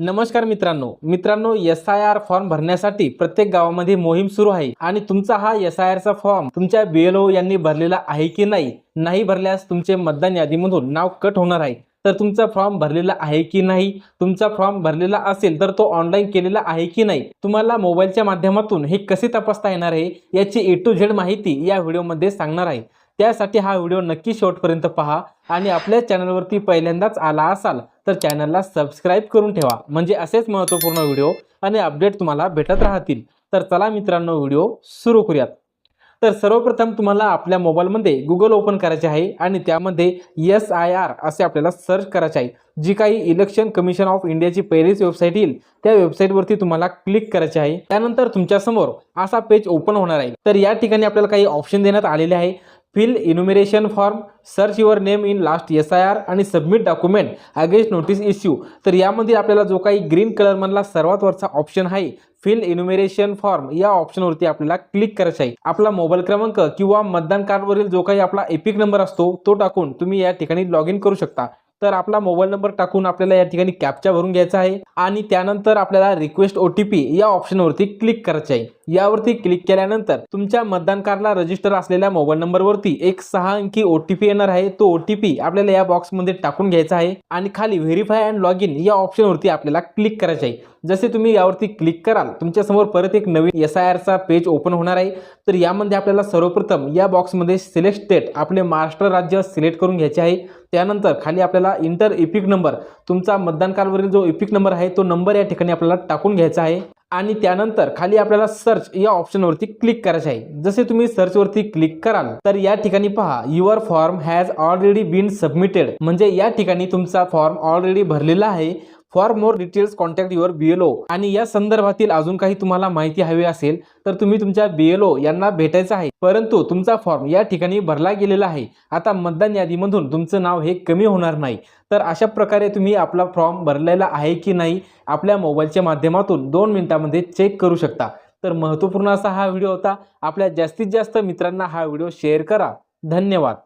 नमस्कार मित्रांनो SIR form भरण्यासाठी प्रत्येक गावामध्ये मोहीम सुरू आहे आणि तुमचा हा SIR चा फॉर्म तुमच्या BLO यांनी भरलेला आहे की नाही भरल्यास तुमचे मतदान यादीमधून नाव कट होणार आहे। तर तुमचा फॉर्म भरलेला आहे की नाही, तुमचा फॉर्म भरलेला असेल तर तो ऑनलाईन केलेला आहे की नाही, तुम्हाला मोबाईलच्या माध्यमातून हे कसे तपासता येणार आहे याची A to Z माहिती या व्हिडिओमध्ये सांगणार आहे। त्यासाठी हा व्हिडिओ नक्की शेवटपर्यंत पहा आणि आपल्या चॅनलवरती पहिल्यांदाच आला असाल तर चॅनलला सबस्क्राइब करून ठेवा, म्हणजे असेच महत्त्वपूर्ण व्हिडिओ आणि अपडेट तुम्हाला भेटत राहतील। तर चला मित्रांनो, व्हिडिओ सुरू करूयात। तर सर्वप्रथम तुम्हाला आपल्या मोबाईलमध्ये Google ओपन करायचे आहे आणि त्यामध्ये SIR असे आपल्याला सर्च करायचे आहे। जी काही इलेक्शन कमिशन ऑफ इंडियाची पहिलीच वेबसाईट येईल त्या वेबसाईटवरती तुम्हाला क्लिक करायचे आहे। त्यानंतर तुमच्या समोर असा पेज ओपन होणार आहे। तर या ठिकाणी आपल्याला काही ऑप्शन देण्यात आलेले आहे। Fill enumeration form, search your name in last SIR आणि submit document against notice issue. तर यामध्ये आपल्याला जो काही ग्रीन कलर मधला सर्वात वरचा ऑप्शन आहे फिल इन्युमरेशन फॉर्म या ऑप्शनवरती आपल्याला क्लिक करायचे आहे। आपला मोबाईल क्रमांक किंवा मतदान कार्डवरील जो काही आपला एपिक नंबर असतो तो टाकून तुम्ही या ठिकाणी लॉग इन करू शकता। तर आपला मोबाईल नंबर टाकून आपल्याला या ठिकाणी कॅप्चा भरून घ्यायचा आहे आणि त्यानंतर आपल्याला रिक्वेस्ट OTP या ऑप्शनवरती क्लिक करायचे आहे। यावरती क्लिक केल्यानंतर तुमच्या मतदान कार्डला रजिस्टर असलेल्या मोबाईल नंबरवरती एक 6 अंकी OTP येणार आहे। तो OTP आपल्याला या बॉक्समध्ये टाकून घ्यायचा आहे आणि खाली व्हेरीफाय अँड लॉग इन या ऑप्शनवरती आपल्याला क्लिक करायचे आहे। जसे तुम्ही यावरती क्लिक कराल तुमच्या समोर परत एक नवीन SIR चा पेज ओपन होणार आहे। तर यामध्ये आपल्याला सर्वप्रथम या बॉक्समध्ये सिलेक्ट स्टेट आपले महाराष्ट्र राज्य सिलेक्ट करून घ्यायचे आहे। त्यानंतर खाली आपल्याला इंटर एपिक नंबर, तुमचा मतदान कार्डवरील जो एपिक नंबर आहे तो नंबर या ठिकाणी आपल्याला टाकून घ्यायचा आहे आणि त्यानंतर खाली आपल्याला सर्च या ऑप्शनवरती क्लिक करायचे आहे। जसे तुम्ही सर्च वरती क्लिक कराल तर या ठिकाणी पहा your form has already been submitted, म्हणजे या ठिकाणी तुमचा फॉर्म ऑलरेडी भरलेला आहे। For more details contact your BLO आणि या संदर्भातील अजून काही तुम्हाला माहिती हवी असेल तर तुम्ही तुमच्या BLO यांना भेटायचं आहे। परंतु तुमचा फॉर्म या ठिकाणी भरला गेलेला आहे। आता मतदान यादीमधून तुमचं नाव हे कमी होणार नाही। तर अशा प्रकारे तुम्ही आपला फॉर्म भरलेला आहे की नाही आपल्या मोबाईलच्या माध्यमातून 2 मिनिटांमध्ये चेक करू शकता। तर महत्त्वपूर्ण असा हा व्हिडिओ होता। आपल्या जास्तीत जास्त मित्रांना हा व्हिडिओ शेअर करा। धन्यवाद।